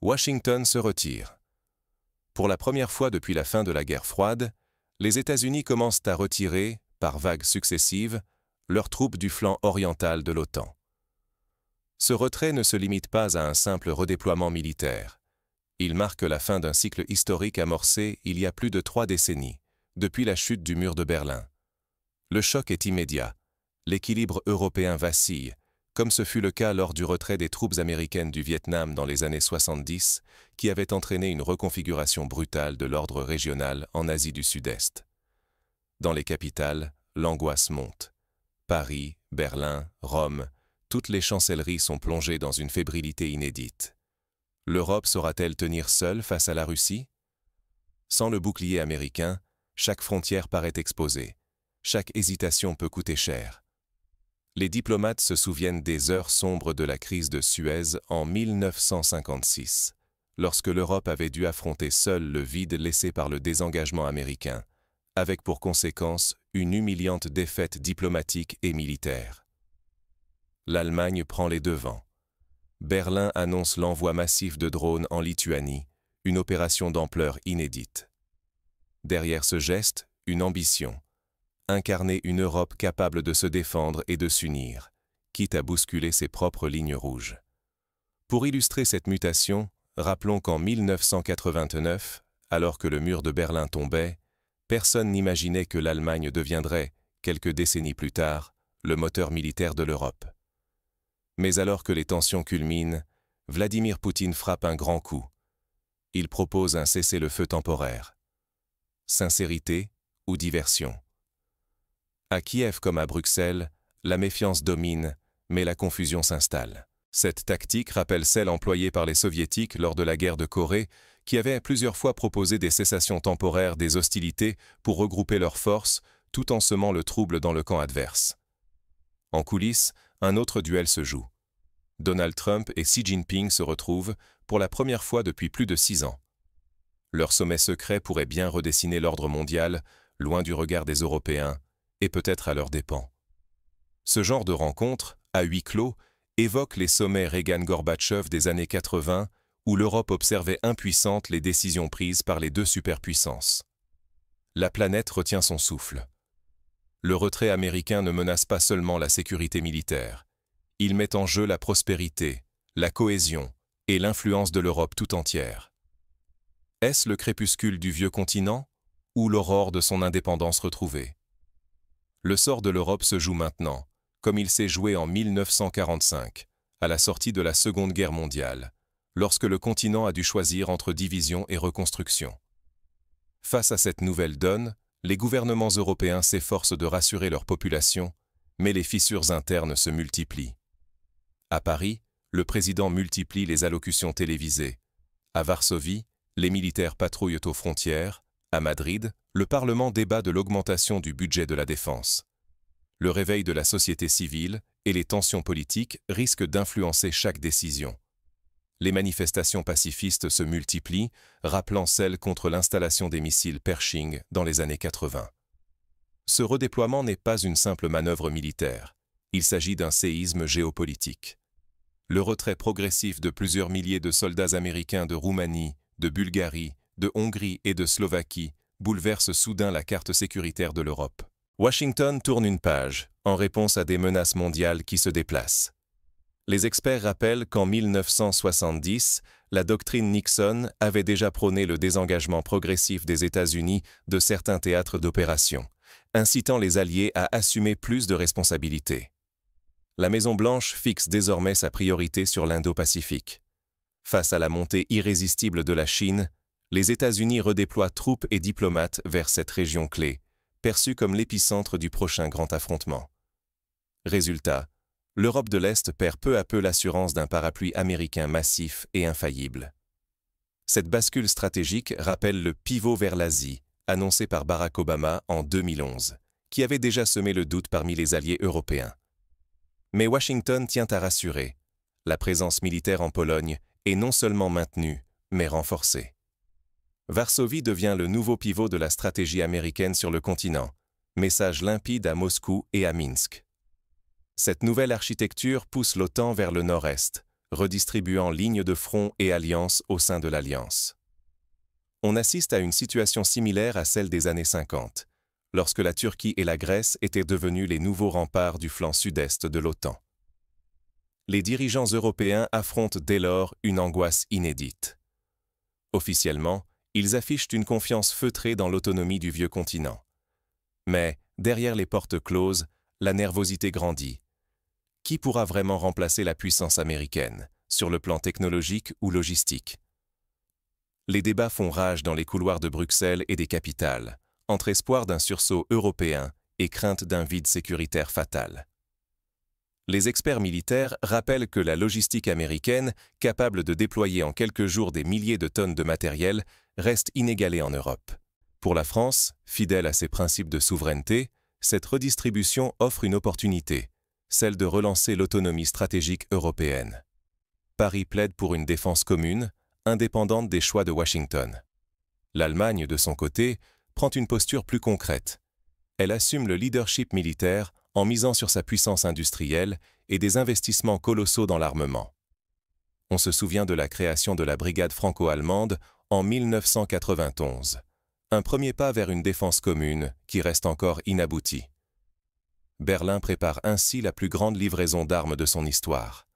Washington se retire. Pour la première fois depuis la fin de la guerre froide, les États-Unis commencent à retirer, par vagues successives, leurs troupes du flanc oriental de l'OTAN. Ce retrait ne se limite pas à un simple redéploiement militaire. Il marque la fin d'un cycle historique amorcé il y a plus de 3 décennies, depuis la chute du mur de Berlin. Le choc est immédiat. L'équilibre européen vacille, comme ce fut le cas lors du retrait des troupes américaines du Vietnam dans les années 70, qui avait entraîné une reconfiguration brutale de l'ordre régional en Asie du Sud-Est. Dans les capitales, l'angoisse monte. Paris, Berlin, Rome, toutes les chancelleries sont plongées dans une fébrilité inédite. L'Europe saura-t-elle tenir seule face à la Russie? Sans le bouclier américain, chaque frontière paraît exposée. Chaque hésitation peut coûter cher. Les diplomates se souviennent des heures sombres de la crise de Suez en 1956, lorsque l'Europe avait dû affronter seule le vide laissé par le désengagement américain, avec pour conséquence une humiliante défaite diplomatique et militaire. L'Allemagne prend les devants. Berlin annonce l'envoi massif de drones en Lituanie, une opération d'ampleur inédite. Derrière ce geste, une ambition. Incarner une Europe capable de se défendre et de s'unir, quitte à bousculer ses propres lignes rouges. Pour illustrer cette mutation, rappelons qu'en 1989, alors que le mur de Berlin tombait, personne n'imaginait que l'Allemagne deviendrait, quelques décennies plus tard, le moteur militaire de l'Europe. Mais alors que les tensions culminent, Vladimir Poutine frappe un grand coup. Il propose un cessez-le-feu temporaire. Sincérité ou diversion? À Kiev comme à Bruxelles, la méfiance domine, mais la confusion s'installe. Cette tactique rappelle celle employée par les Soviétiques lors de la guerre de Corée, qui avaient plusieurs fois proposé des cessations temporaires des hostilités pour regrouper leurs forces, tout en semant le trouble dans le camp adverse. En coulisses, un autre duel se joue. Donald Trump et Xi Jinping se retrouvent pour la première fois depuis plus de 6 ans. Leur sommet secret pourrait bien redessiner l'ordre mondial, loin du regard des Européens, et peut-être à leurs dépens. Ce genre de rencontre, à huis clos, évoque les sommets Reagan-Gorbatchev des années 80, où l'Europe observait impuissante les décisions prises par les 2 superpuissances. La planète retient son souffle. Le retrait américain ne menace pas seulement la sécurité militaire. Il met en jeu la prospérité, la cohésion et l'influence de l'Europe tout entière. Est-ce le crépuscule du vieux continent ou l'aurore de son indépendance retrouvée? Le sort de l'Europe se joue maintenant, comme il s'est joué en 1945, à la sortie de la Seconde Guerre mondiale, lorsque le continent a dû choisir entre division et reconstruction. Face à cette nouvelle donne, les gouvernements européens s'efforcent de rassurer leur population, mais les fissures internes se multiplient. À Paris, le président multiplie les allocutions télévisées. À Varsovie, les militaires patrouillent aux frontières. À Madrid, le Parlement débat de l'augmentation du budget de la défense. Le réveil de la société civile et les tensions politiques risquent d'influencer chaque décision. Les manifestations pacifistes se multiplient, rappelant celles contre l'installation des missiles Pershing dans les années 80. Ce redéploiement n'est pas une simple manœuvre militaire. Il s'agit d'un séisme géopolitique. Le retrait progressif de plusieurs milliers de soldats américains de Roumanie, de Bulgarie, de Hongrie et de Slovaquie bouleverse soudain la carte sécuritaire de l'Europe. Washington tourne une page, en réponse à des menaces mondiales qui se déplacent. Les experts rappellent qu'en 1970, la doctrine Nixon avait déjà prôné le désengagement progressif des États-Unis de certains théâtres d'opération, incitant les Alliés à assumer plus de responsabilités. La Maison-Blanche fixe désormais sa priorité sur l'Indo-Pacifique. Face à la montée irrésistible de la Chine, les États-Unis redéploient troupes et diplomates vers cette région clé, perçue comme l'épicentre du prochain grand affrontement. Résultat, l'Europe de l'Est perd peu à peu l'assurance d'un parapluie américain massif et infaillible. Cette bascule stratégique rappelle le pivot vers l'Asie, annoncé par Barack Obama en 2011, qui avait déjà semé le doute parmi les alliés européens. Mais Washington tient à rassurer. La présence militaire en Pologne est non seulement maintenue, mais renforcée. Varsovie devient le nouveau pivot de la stratégie américaine sur le continent, message limpide à Moscou et à Minsk. Cette nouvelle architecture pousse l'OTAN vers le nord-est, redistribuant lignes de front et alliances au sein de l'Alliance. On assiste à une situation similaire à celle des années 50, lorsque la Turquie et la Grèce étaient devenus les nouveaux remparts du flanc sud-est de l'OTAN. Les dirigeants européens affrontent dès lors une angoisse inédite. Officiellement, ils affichent une confiance feutrée dans l'autonomie du vieux continent. Mais, derrière les portes closes, la nervosité grandit. Qui pourra vraiment remplacer la puissance américaine, sur le plan technologique ou logistique? Les débats font rage dans les couloirs de Bruxelles et des capitales, entre espoir d'un sursaut européen et crainte d'un vide sécuritaire fatal. Les experts militaires rappellent que la logistique américaine, capable de déployer en quelques jours des milliers de tonnes de matériel, reste inégalée en Europe. Pour la France, fidèle à ses principes de souveraineté, cette redistribution offre une opportunité, celle de relancer l'autonomie stratégique européenne. Paris plaide pour une défense commune, indépendante des choix de Washington. L'Allemagne, de son côté, prend une posture plus concrète. Elle assume le leadership militaire en misant sur sa puissance industrielle et des investissements colossaux dans l'armement. On se souvient de la création de la brigade franco-allemande en 1991, un premier pas vers une défense commune qui reste encore inaboutie. Berlin prépare ainsi la plus grande livraison d'armes de son histoire.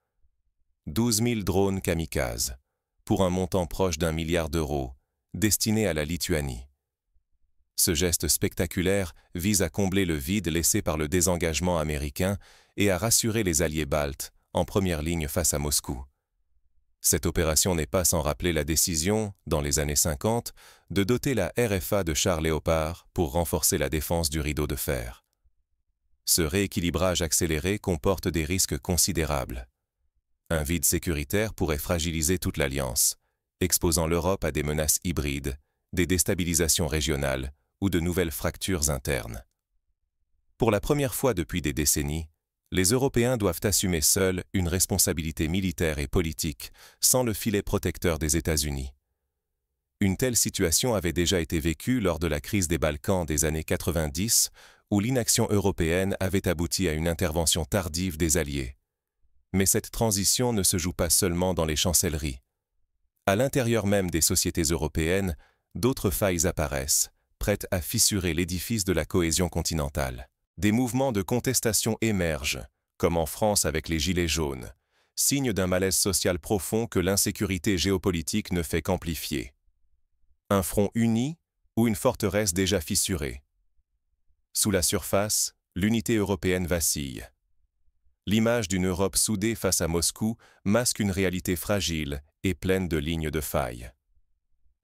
12 000 drones kamikazes, pour un montant proche d'1 milliard d'euros, destinés à la Lituanie. Ce geste spectaculaire vise à combler le vide laissé par le désengagement américain et à rassurer les alliés baltes, en première ligne face à Moscou. Cette opération n'est pas sans rappeler la décision, dans les années 50, de doter la RFA de chars Léopard pour renforcer la défense du rideau de fer. Ce rééquilibrage accéléré comporte des risques considérables. Un vide sécuritaire pourrait fragiliser toute l'Alliance, exposant l'Europe à des menaces hybrides, des déstabilisations régionales ou de nouvelles fractures internes. Pour la première fois depuis des décennies, les Européens doivent assumer seuls une responsabilité militaire et politique sans le filet protecteur des États-Unis. Une telle situation avait déjà été vécue lors de la crise des Balkans des années 90, où l'inaction européenne avait abouti à une intervention tardive des Alliés. Mais cette transition ne se joue pas seulement dans les chancelleries. À l'intérieur même des sociétés européennes, d'autres failles apparaissent, prêtes à fissurer l'édifice de la cohésion continentale. Des mouvements de contestation émergent, comme en France avec les Gilets jaunes, signe d'un malaise social profond que l'insécurité géopolitique ne fait qu'amplifier. Un front uni ou une forteresse déjà fissurée. Sous la surface, l'unité européenne vacille. L'image d'une Europe soudée face à Moscou masque une réalité fragile et pleine de lignes de faille.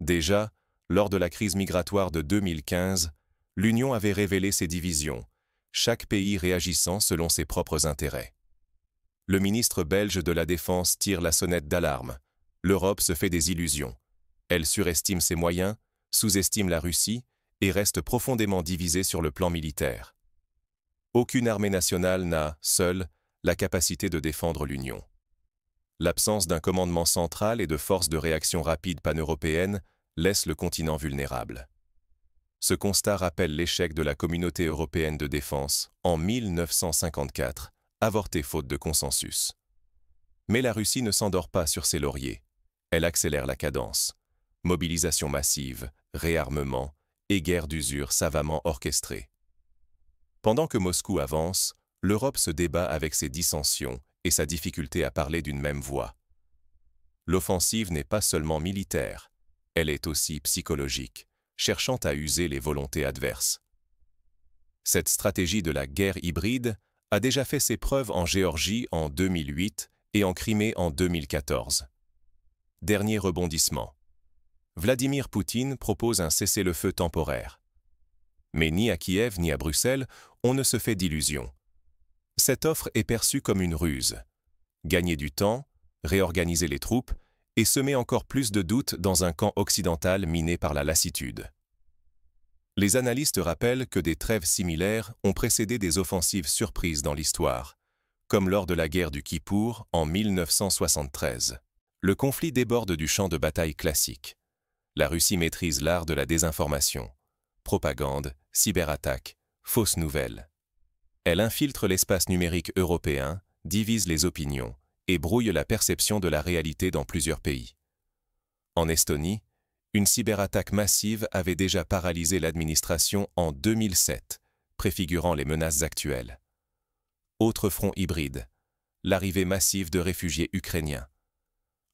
Déjà, lors de la crise migratoire de 2015, l'Union avait révélé ses divisions, chaque pays réagissant selon ses propres intérêts. Le ministre belge de la Défense tire la sonnette d'alarme. L'Europe se fait des illusions. Elle surestime ses moyens, sous-estime la Russie et reste profondément divisée sur le plan militaire. Aucune armée nationale n'a, seule, la capacité de défendre l'Union. L'absence d'un commandement central et de forces de réaction rapide pan-européenne laisse le continent vulnérable. Ce constat rappelle l'échec de la Communauté européenne de défense en 1954, avorté faute de consensus. Mais la Russie ne s'endort pas sur ses lauriers. Elle accélère la cadence. Mobilisation massive, réarmement et guerre d'usure savamment orchestrée. Pendant que Moscou avance, l'Europe se débat avec ses dissensions et sa difficulté à parler d'une même voix. L'offensive n'est pas seulement militaire, elle est aussi psychologique, cherchant à user les volontés adverses. Cette stratégie de la guerre hybride a déjà fait ses preuves en Géorgie en 2008 et en Crimée en 2014. Dernier rebondissement. Vladimir Poutine propose un cessez-le-feu temporaire. Mais ni à Kiev ni à Bruxelles, on ne se fait d'illusions. Cette offre est perçue comme une ruse. Gagner du temps, réorganiser les troupes et semer encore plus de doutes dans un camp occidental miné par la lassitude. Les analystes rappellent que des trêves similaires ont précédé des offensives surprises dans l'histoire, comme lors de la guerre du Kippour en 1973. Le conflit déborde du champ de bataille classique. La Russie maîtrise l'art de la désinformation. Propagande, cyberattaque, fausses nouvelles. Elle infiltre l'espace numérique européen, divise les opinions et brouille la perception de la réalité dans plusieurs pays. En Estonie, une cyberattaque massive avait déjà paralysé l'administration en 2007, préfigurant les menaces actuelles. Autre front hybride, l'arrivée massive de réfugiés ukrainiens.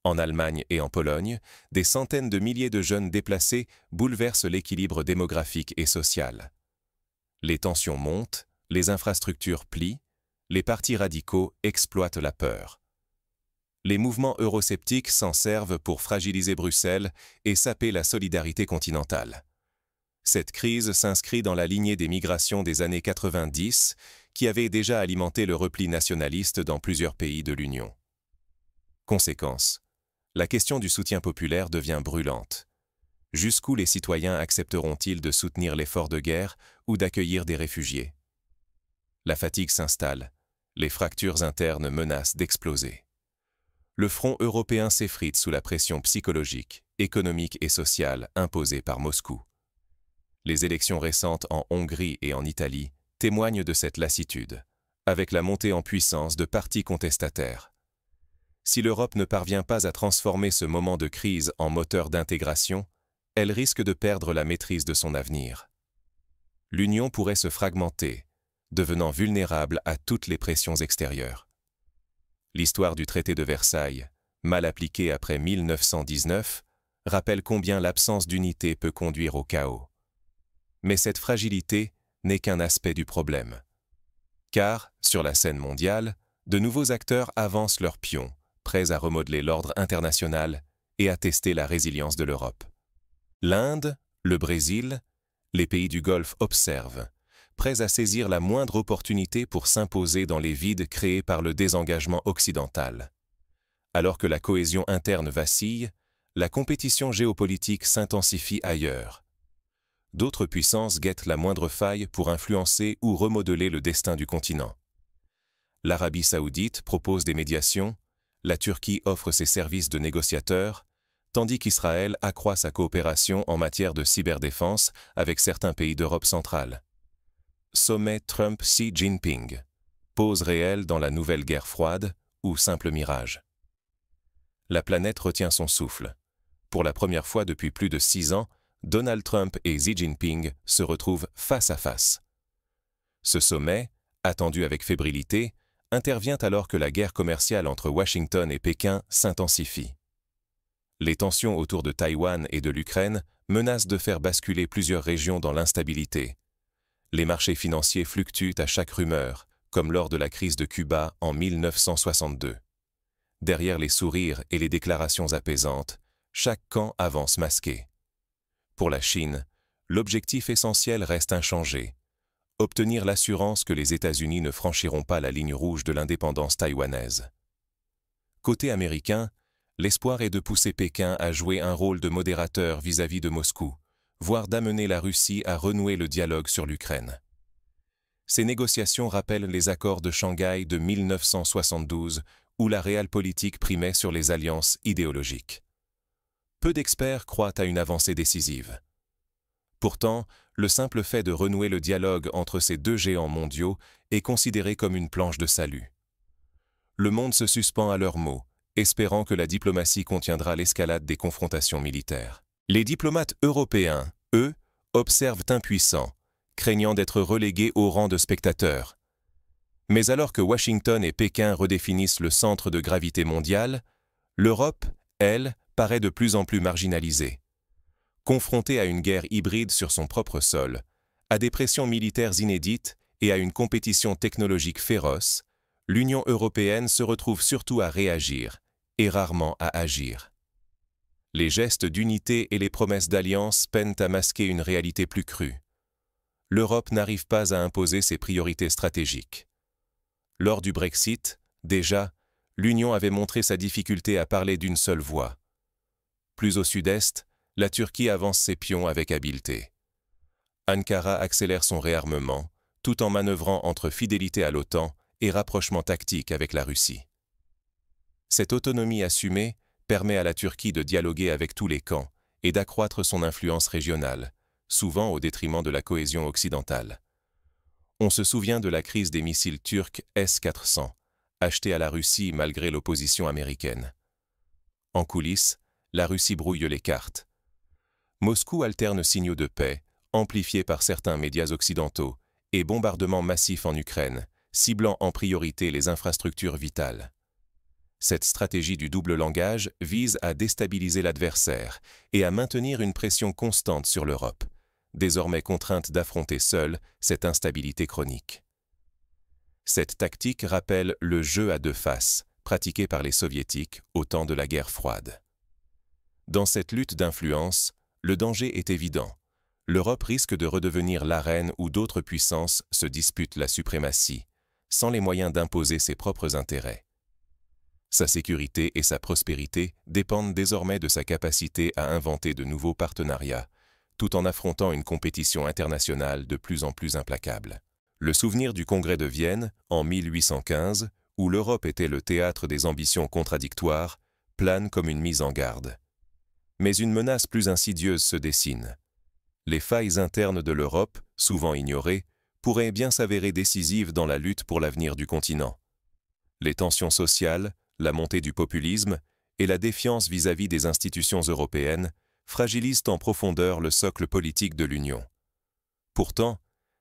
En Allemagne et en Pologne, des centaines de milliers de jeunes déplacés bouleversent l'équilibre démographique et social. Les tensions montent, les infrastructures plient, les partis radicaux exploitent la peur. Les mouvements eurosceptiques s'en servent pour fragiliser Bruxelles et saper la solidarité continentale. Cette crise s'inscrit dans la lignée des migrations des années 90, qui avaient déjà alimenté le repli nationaliste dans plusieurs pays de l'Union. Conséquence, la question du soutien populaire devient brûlante. Jusqu'où les citoyens accepteront-ils de soutenir l'effort de guerre ou d'accueillir des réfugiés? La fatigue s'installe, les fractures internes menacent d'exploser. Le front européen s'effrite sous la pression psychologique, économique et sociale imposée par Moscou. Les élections récentes en Hongrie et en Italie témoignent de cette lassitude, avec la montée en puissance de partis contestataires. Si l'Europe ne parvient pas à transformer ce moment de crise en moteur d'intégration, elle risque de perdre la maîtrise de son avenir. L'Union pourrait se fragmenter, devenant vulnérable à toutes les pressions extérieures. L'histoire du traité de Versailles, mal appliqué après 1919, rappelle combien l'absence d'unité peut conduire au chaos. Mais cette fragilité n'est qu'un aspect du problème. Car, sur la scène mondiale, de nouveaux acteurs avancent leurs pions, prêts à remodeler l'ordre international et à tester la résilience de l'Europe. L'Inde, le Brésil, les pays du Golfe observent, prêts à saisir la moindre opportunité pour s'imposer dans les vides créés par le désengagement occidental. Alors que la cohésion interne vacille, la compétition géopolitique s'intensifie ailleurs. D'autres puissances guettent la moindre faille pour influencer ou remodeler le destin du continent. L'Arabie saoudite propose des médiations, la Turquie offre ses services de négociateur, tandis qu'Israël accroît sa coopération en matière de cyberdéfense avec certains pays d'Europe centrale. Sommet Trump-Xi Jinping. Pause réelle dans la nouvelle guerre froide ou simple mirage. La planète retient son souffle. Pour la première fois depuis plus de 6 ans, Donald Trump et Xi Jinping se retrouvent face à face. Ce sommet, attendu avec fébrilité, intervient alors que la guerre commerciale entre Washington et Pékin s'intensifie. Les tensions autour de Taïwan et de l'Ukraine menacent de faire basculer plusieurs régions dans l'instabilité. Les marchés financiers fluctuent à chaque rumeur, comme lors de la crise de Cuba en 1962. Derrière les sourires et les déclarations apaisantes, chaque camp avance masqué. Pour la Chine, l'objectif essentiel reste inchangé: obtenir l'assurance que les États-Unis ne franchiront pas la ligne rouge de l'indépendance taïwanaise. Côté américain, l'espoir est de pousser Pékin à jouer un rôle de modérateur vis-à-vis de Moscou, voire d'amener la Russie à renouer le dialogue sur l'Ukraine. Ces négociations rappellent les accords de Shanghai de 1972, où la realpolitik primait sur les alliances idéologiques. Peu d'experts croient à une avancée décisive. Pourtant, le simple fait de renouer le dialogue entre ces deux géants mondiaux est considéré comme une planche de salut. Le monde se suspend à leurs mots, espérant que la diplomatie contiendra l'escalade des confrontations militaires. Les diplomates européens, eux, observent impuissants, craignant d'être relégués au rang de spectateurs. Mais alors que Washington et Pékin redéfinissent le centre de gravité mondial, l'Europe, elle, paraît de plus en plus marginalisée. Confrontée à une guerre hybride sur son propre sol, à des pressions militaires inédites et à une compétition technologique féroce, l'Union européenne se retrouve surtout à réagir, et rarement à agir. Les gestes d'unité et les promesses d'alliance peinent à masquer une réalité plus crue. L'Europe n'arrive pas à imposer ses priorités stratégiques. Lors du Brexit, déjà, l'Union avait montré sa difficulté à parler d'une seule voix. Plus au sud-est, la Turquie avance ses pions avec habileté. Ankara accélère son réarmement, tout en manœuvrant entre fidélité à l'OTAN et rapprochement tactique avec la Russie. Cette autonomie assumée permet à la Turquie de dialoguer avec tous les camps et d'accroître son influence régionale, souvent au détriment de la cohésion occidentale. On se souvient de la crise des missiles turcs S-400, acheté à la Russie malgré l'opposition américaine. En coulisses, la Russie brouille les cartes. Moscou alterne signaux de paix, amplifiés par certains médias occidentaux, et bombardements massifs en Ukraine, ciblant en priorité les infrastructures vitales. Cette stratégie du double langage vise à déstabiliser l'adversaire et à maintenir une pression constante sur l'Europe, désormais contrainte d'affronter seule cette instabilité chronique. Cette tactique rappelle le jeu à deux faces, pratiqué par les Soviétiques au temps de la guerre froide. Dans cette lutte d'influence, le danger est évident. L'Europe risque de redevenir l'arène où d'autres puissances se disputent la suprématie, sans les moyens d'imposer ses propres intérêts. Sa sécurité et sa prospérité dépendent désormais de sa capacité à inventer de nouveaux partenariats, tout en affrontant une compétition internationale de plus en plus implacable. Le souvenir du Congrès de Vienne, en 1815, où l'Europe était le théâtre des ambitions contradictoires, plane comme une mise en garde. Mais une menace plus insidieuse se dessine. Les failles internes de l'Europe, souvent ignorées, pourraient bien s'avérer décisives dans la lutte pour l'avenir du continent. Les tensions sociales, la montée du populisme et la défiance vis-à-vis des institutions européennes fragilisent en profondeur le socle politique de l'Union. Pourtant,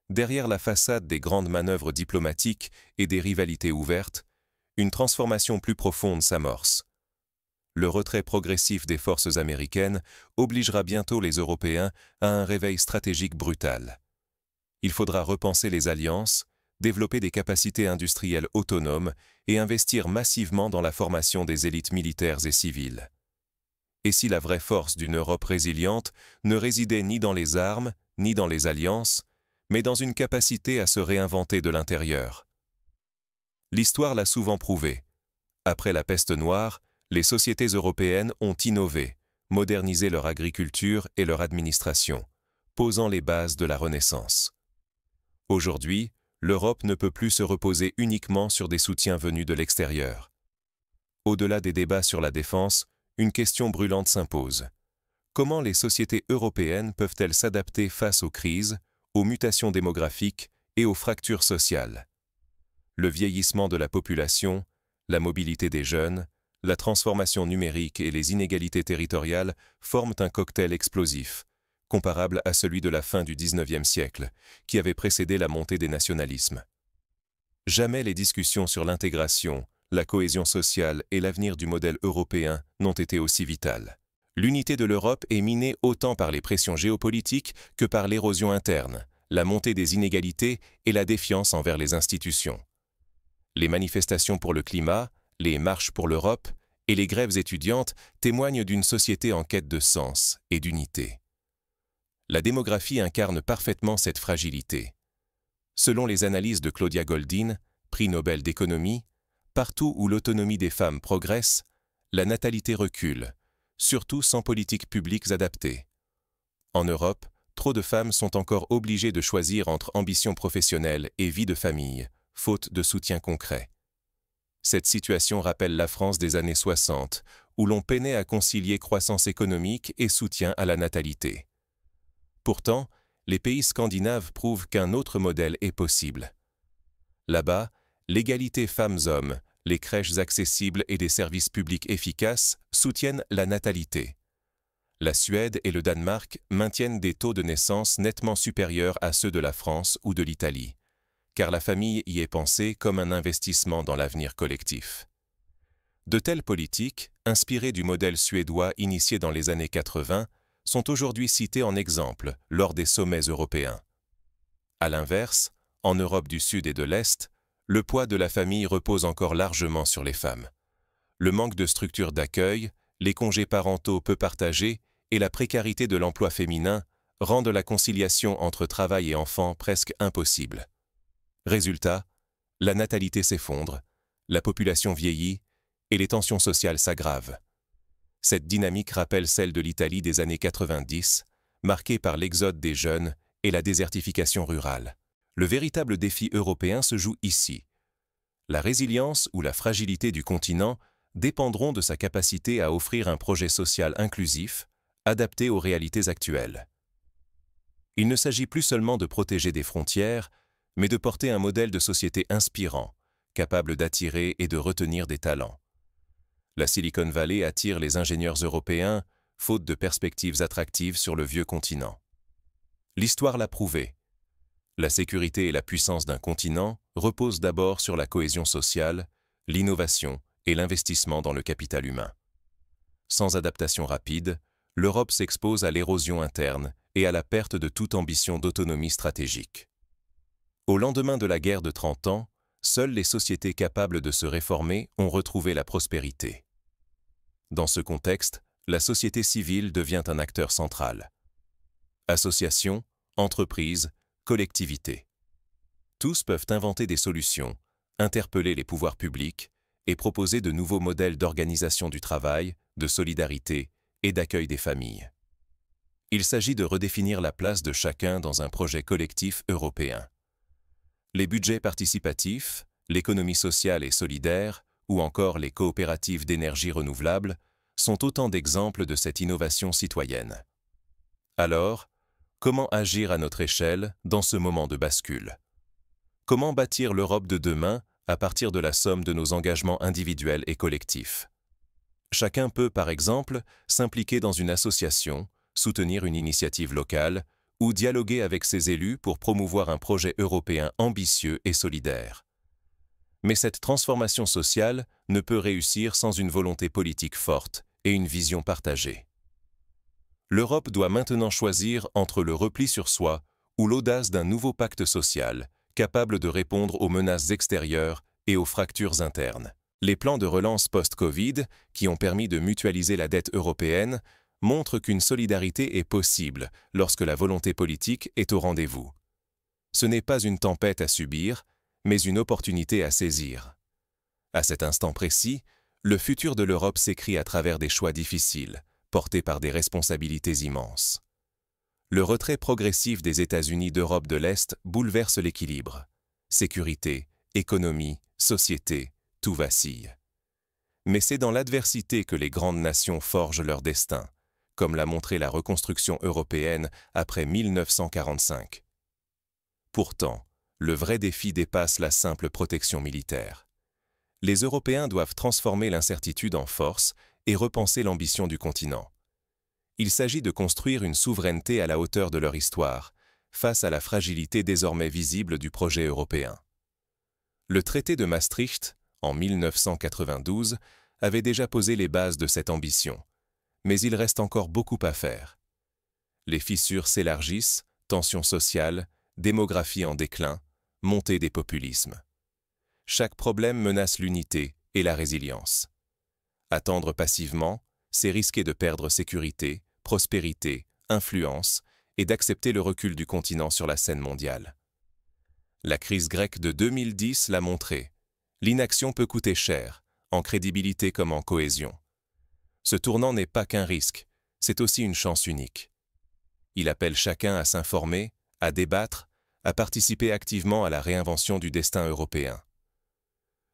derrière la façade des grandes manœuvres diplomatiques et des rivalités ouvertes, une transformation plus profonde s'amorce. Le retrait progressif des forces américaines obligera bientôt les Européens à un réveil stratégique brutal. Il faudra repenser les alliances, développer des capacités industrielles autonomes et investir massivement dans la formation des élites militaires et civiles. Et si la vraie force d'une Europe résiliente ne résidait ni dans les armes, ni dans les alliances, mais dans une capacité à se réinventer de l'intérieur? L'histoire l'a souvent prouvé. Après la peste noire, les sociétés européennes ont innové, modernisé leur agriculture et leur administration, posant les bases de la Renaissance. Aujourd'hui, l'Europe ne peut plus se reposer uniquement sur des soutiens venus de l'extérieur. Au-delà des débats sur la défense, une question brûlante s'impose. Comment les sociétés européennes peuvent-elles s'adapter face aux crises, aux mutations démographiques et aux fractures sociales? Le vieillissement de la population, la mobilité des jeunes, la transformation numérique et les inégalités territoriales forment un cocktail explosif, comparable à celui de la fin du XIXe siècle, qui avait précédé la montée des nationalismes. Jamais les discussions sur l'intégration, la cohésion sociale et l'avenir du modèle européen n'ont été aussi vitales. L'unité de l'Europe est minée autant par les pressions géopolitiques que par l'érosion interne, la montée des inégalités et la défiance envers les institutions. Les manifestations pour le climat, les marches pour l'Europe et les grèves étudiantes témoignent d'une société en quête de sens et d'unité. La démographie incarne parfaitement cette fragilité. Selon les analyses de Claudia Goldin, prix Nobel d'économie, partout où l'autonomie des femmes progresse, la natalité recule, surtout sans politiques publiques adaptées. En Europe, trop de femmes sont encore obligées de choisir entre ambition professionnelle et vie de famille, faute de soutien concret. Cette situation rappelle la France des années 60, où l'on peinait à concilier croissance économique et soutien à la natalité. Pourtant, les pays scandinaves prouvent qu'un autre modèle est possible. Là-bas, l'égalité femmes-hommes, les crèches accessibles et des services publics efficaces soutiennent la natalité. La Suède et le Danemark maintiennent des taux de naissance nettement supérieurs à ceux de la France ou de l'Italie, car la famille y est pensée comme un investissement dans l'avenir collectif. De telles politiques, inspirées du modèle suédois initié dans les années 80, sont aujourd'hui citées en exemple lors des sommets européens. À l'inverse, en Europe du Sud et de l'Est, le poids de la famille repose encore largement sur les femmes. Le manque de structures d'accueil, les congés parentaux peu partagés et la précarité de l'emploi féminin rendent la conciliation entre travail et enfants presque impossible. Résultat, la natalité s'effondre, la population vieillit et les tensions sociales s'aggravent. Cette dynamique rappelle celle de l'Italie des années 90, marquée par l'exode des jeunes et la désertification rurale. Le véritable défi européen se joue ici. La résilience ou la fragilité du continent dépendront de sa capacité à offrir un projet social inclusif, adapté aux réalités actuelles. Il ne s'agit plus seulement de protéger des frontières, mais de porter un modèle de société inspirant, capable d'attirer et de retenir des talents. La Silicon Valley attire les ingénieurs européens, faute de perspectives attractives sur le vieux continent. L'histoire l'a prouvé. La sécurité et la puissance d'un continent reposent d'abord sur la cohésion sociale, l'innovation et l'investissement dans le capital humain. Sans adaptation rapide, l'Europe s'expose à l'érosion interne et à la perte de toute ambition d'autonomie stratégique. Au lendemain de la guerre de 30 ans, seules les sociétés capables de se réformer ont retrouvé la prospérité. Dans ce contexte, la société civile devient un acteur central. Associations, entreprises, collectivités. Tous peuvent inventer des solutions, interpeller les pouvoirs publics et proposer de nouveaux modèles d'organisation du travail, de solidarité et d'accueil des familles. Il s'agit de redéfinir la place de chacun dans un projet collectif européen. Les budgets participatifs, l'économie sociale et solidaire, ou encore les coopératives d'énergie renouvelable, sont autant d'exemples de cette innovation citoyenne. Alors, comment agir à notre échelle dans ce moment de bascule? Comment bâtir l'Europe de demain à partir de la somme de nos engagements individuels et collectifs? Chacun peut, par exemple, s'impliquer dans une association, soutenir une initiative locale ou dialoguer avec ses élus pour promouvoir un projet européen ambitieux et solidaire. Mais cette transformation sociale ne peut réussir sans une volonté politique forte et une vision partagée. L'Europe doit maintenant choisir entre le repli sur soi ou l'audace d'un nouveau pacte social, capable de répondre aux menaces extérieures et aux fractures internes. Les plans de relance post-Covid, qui ont permis de mutualiser la dette européenne, montrent qu'une solidarité est possible lorsque la volonté politique est au rendez-vous. Ce n'est pas une tempête à subir, mais une opportunité à saisir. À cet instant précis, le futur de l'Europe s'écrit à travers des choix difficiles, portés par des responsabilités immenses. Le retrait progressif des États-Unis d'Europe de l'Est bouleverse l'équilibre. Sécurité, économie, société, tout vacille. Mais c'est dans l'adversité que les grandes nations forgent leur destin, comme l'a montré la reconstruction européenne après 1945. Pourtant, le vrai défi dépasse la simple protection militaire. Les Européens doivent transformer l'incertitude en force et repenser l'ambition du continent. Il s'agit de construire une souveraineté à la hauteur de leur histoire, face à la fragilité désormais visible du projet européen. Le traité de Maastricht, en 1992, avait déjà posé les bases de cette ambition, mais il reste encore beaucoup à faire. Les fissures s'élargissent, tensions sociales, démographie en déclin, montée des populismes. Chaque problème menace l'unité et la résilience. Attendre passivement, c'est risquer de perdre sécurité, prospérité, influence et d'accepter le recul du continent sur la scène mondiale. La crise grecque de 2010 l'a montré. L'inaction peut coûter cher, en crédibilité comme en cohésion. Ce tournant n'est pas qu'un risque, c'est aussi une chance unique. Il appelle chacun à s'informer, à débattre, à participer activement à la réinvention du destin européen.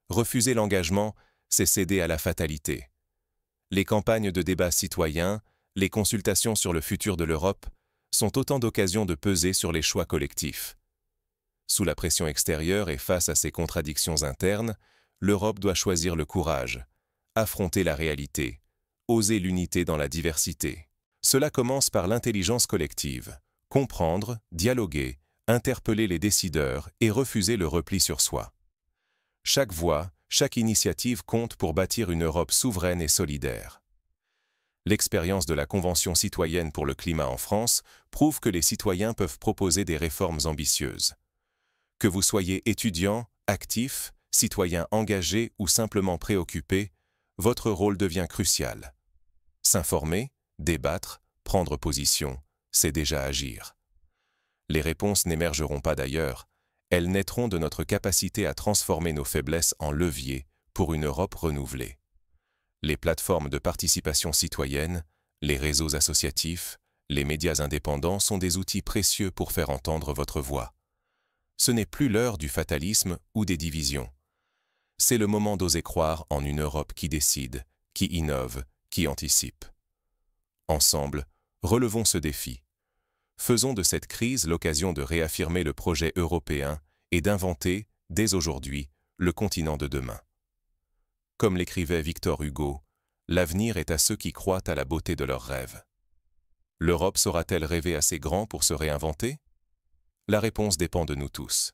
Refuser l'engagement, c'est céder à la fatalité. Les campagnes de débat citoyens, les consultations sur le futur de l'Europe, sont autant d'occasions de peser sur les choix collectifs. Sous la pression extérieure et face à ses contradictions internes, l'Europe doit choisir le courage, affronter la réalité, oser l'unité dans la diversité. Cela commence par l'intelligence collective, comprendre, dialoguer, interpeller les décideurs et refuser le repli sur soi. Chaque voix, chaque initiative compte pour bâtir une Europe souveraine et solidaire. L'expérience de la Convention citoyenne pour le climat en France prouve que les citoyens peuvent proposer des réformes ambitieuses. Que vous soyez étudiant, actif, citoyen engagé ou simplement préoccupé, votre rôle devient crucial. S'informer, débattre, prendre position, c'est déjà agir. Les réponses n'émergeront pas d'ailleurs, elles naîtront de notre capacité à transformer nos faiblesses en leviers pour une Europe renouvelée. Les plateformes de participation citoyenne, les réseaux associatifs, les médias indépendants sont des outils précieux pour faire entendre votre voix. Ce n'est plus l'heure du fatalisme ou des divisions. C'est le moment d'oser croire en une Europe qui décide, qui innove, qui anticipe. Ensemble, relevons ce défi. Faisons de cette crise l'occasion de réaffirmer le projet européen et d'inventer, dès aujourd'hui, le continent de demain. Comme l'écrivait Victor Hugo, l'avenir est à ceux qui croient à la beauté de leurs rêves. L'Europe saura-t-elle rêver assez grand pour se réinventer? La réponse dépend de nous tous.